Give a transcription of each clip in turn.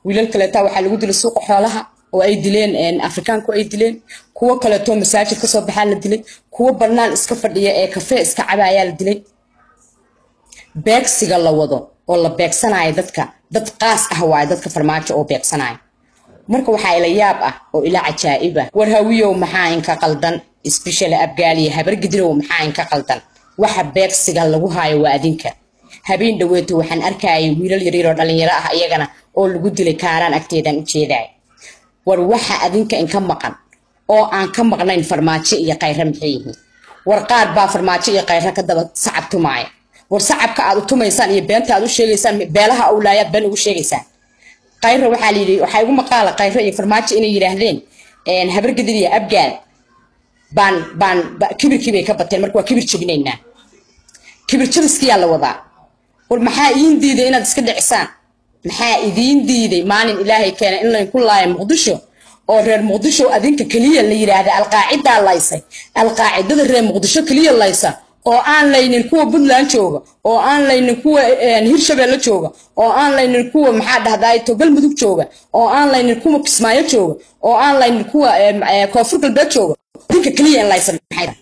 wiilal kale taa waxa lagu dilay suuqa xoolaha oo ay dileen Afrikaanku ay dileen kuwa kale to masaajid ka soo baxaa la dilay kuwa banaan iska fadhiya ee kafee iska cabaya la dilay beegsiga la wado oo la beegsanayo dadka dad qaas ah waa dadka farmaajo oo beegsanayo marka waxa ila yaab ah oo ila cajaa'ib ah war hawiyo maxaa in ka qaldan especially abgaaliya habar gidirow maxaa in ka qaldan waxa beegsiga lagu haayo waa adinka habeen dhaweeto waxaan arkayay wiilal yar oo dhalinyaro ah iyagana oo lagu dilay kaaraan agteedan u jeeday war waxa adinka in ka maqan oo aan ka maqnayn farmaajo iyo qayra maxayeen war qaar baa farmaajo iyo qayra ka daba sacab tumaaya war sacabka aad u tumaysaan iyo beenta aad u sheegaysaan beelaha awlaayad baan ugu sheegaysaan qayra waxa la yiri waxa ugu maqaala qayra iyo farmaajo inay yiraahdeen habar gidir iyo abgaal baan kibirkii ka bateen marka waa kibir jibinaynaa kibir jibiskiya la wadaa war maxaa idin diiday inaad iska dhicisaan maxaa idin diiday maalin ilaahay keenay in la ku laayo muqdisho oo reer muqdisho adinka kaliya la yiraahdo alqaacida laysay alqaacidada reer muqdisho kaliya laysa oo aan laynin kuwa Puntland jooga oo aan laynin kuwa Hirshabeelle jooga oo aan laynin kuwa maxaa dhahday Togol Mudug jooga oo aan laynin kuwa Kismaayo jooga oo aan laynin kuwa Koonfur Galbeed jooga adinka kaliya laysa maxay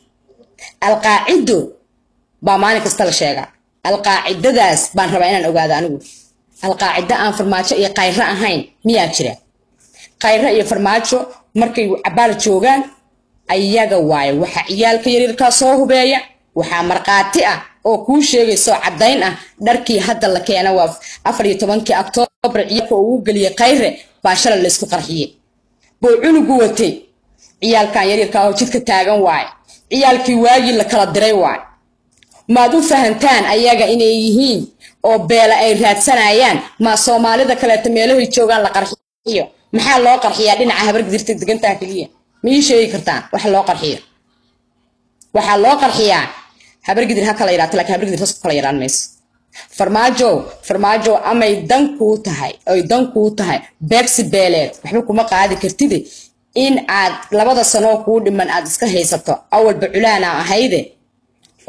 alqaacido ba maalin kasta la sheegaa alqaacidadaas baan rabaa inaan ogaado anigu alqaacida aan farmaajo iyo qayra ahayn miyaa jira qayra iyo farmaajo markay cabaal joogaan ayaga waayo waxa ciyaalka yaryarka soo hubeeya waxa marqaati ah oo ku sheegayso cadayn ah dharkii hadda la keenay waa 14 Oktoobar ciyaalka uu galiyay qayre baa shalay la isku qarxiyay boo cunugu watay ciyaalka yaryarka oo jidka taagan waay ciyaalkii waagi la kala diray waay ma du fahantaan ayaga inay yihiin oo beela ay raadsanayaan ma Soomaalida kale meelaha joogan la qarxiyo maxaa loo qarxiyaa dhinaca habar gidirta deganta kaliya ma ii sheegi kartaan waxa loo qarxiyaa habar gidir ha kala yiraahdo laakiin habar gidir hoos kala yaraan mees farmaajo amay dan ku tahay beegsi beeleed waxba kuma qaadi kartid in aad labada sano ku dhiman aad iska haysato awal baculaana ahayde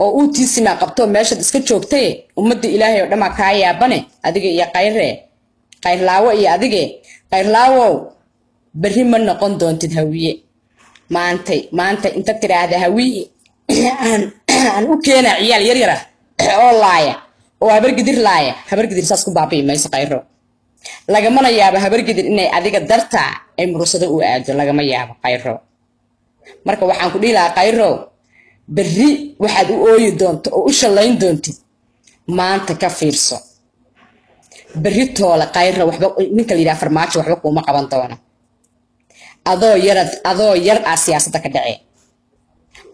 oo uu tiisina qabto meesha iska joogtay ummadda Ilaahay oo dhama ka yaabane adiga iyo qayrlaawo iyo adige qayrlaawo bari ma noqon doontid hawiye maanta inta tiraahdo hawiye aan u keenay ciyaal yar oo laaya oo habar gidir saas ku baabi'ay mayso qayro lagama yaabo habar gidir inay adiga darta ay murusada u aado lagama yaabo qayro marka waxaan ku dhiilaa qayro bari waxaad u ooyi doonto oo u shalayn doontid maanta ka fiirso bari toola qayra waxba ninka la yiraahdo farmaajo waxba kuma qaban doono adoo yar siyaasadda ka dhacay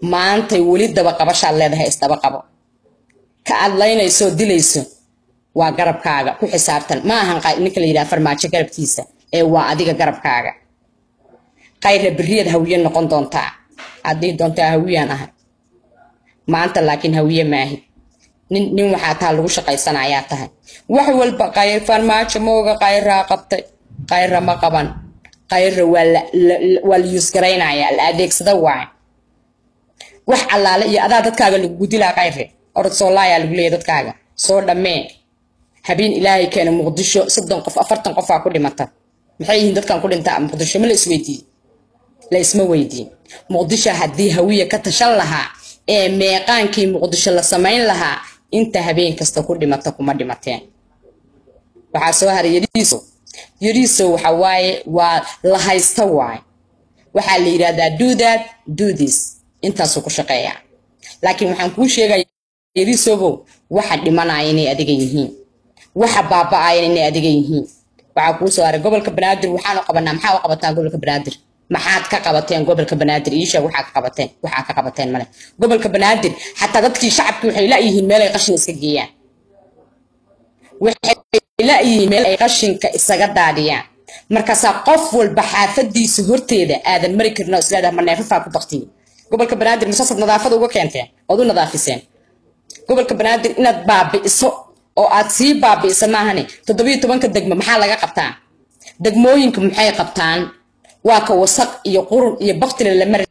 maanta wali daba qabasha leedahay isdaba qabo ka adlaynayso dilayso waa garabkaaga ku xisaabtan ma ahan ninka la yiraahdo farmaajo garabkiisa ee waa adiga garabkaaga qayra bariyad hawiye noqon doonta adii doonta hawiyaan ah maanta laakiin hawiye maahi nin waxa taa lagu shaqaysanayaa tahay wax walba qayr farmaajo mooga qayra qabtay qayra ma qaban qayra wal yusgaraynaya al adeegsada waay wax allaale iyo adaa dadkaaga lagu dilaa qayre orod soo laaya lagu leeyahay dadkaaga soo dhamee habeen Ilaahay keenay muqdisho 30 qof 40 qof ku dhimata maxay yihiin dadkan ku dhinta muqdisho ma la isma weydiin muqdisho hadii hawiye ka tashan lahaa ee meeqaankii muqdisho la sameyn lahaa inta habeen kasta ku dhimata kuma dhimateen waxa soo haray yariiso waxa waaye waa la haysta waay waxa la yiraahdaa do this intaas ku shaqeeya laakiin waxaan ku sheegay yariisobo waxa dhimanaya inay adiga yihiin waxa baaba'aya inay adiga yihiin waxa ku soo haray gobolka Banaadir waxaan qabanaa maxaa u qabataan gobolka Banaadir maxaad ka qabateen gobolka Banaadir iisha waxa ka qabateen male gobolka Banaadir hatta dadkii shacabku waxay la yihiin meel ay qashin iska geeyaan waxay la yihiin meel ay qashinka isaga daadiyaan markaas qof walba xaafadiisa horteeda aadan mari karno islaada ma neefafa ku baqtiin gobolka Banaadir masasad nadaafada uga keenteen oo nadaafiseen gobolka Banaadir inaad baabi'iso oo aad sii baabi'iso maahane 17 degmo maxaa laga qabtaa degmooyinka maxay qabtaan waa ka wasaq iyo qurun iyo baqti la mar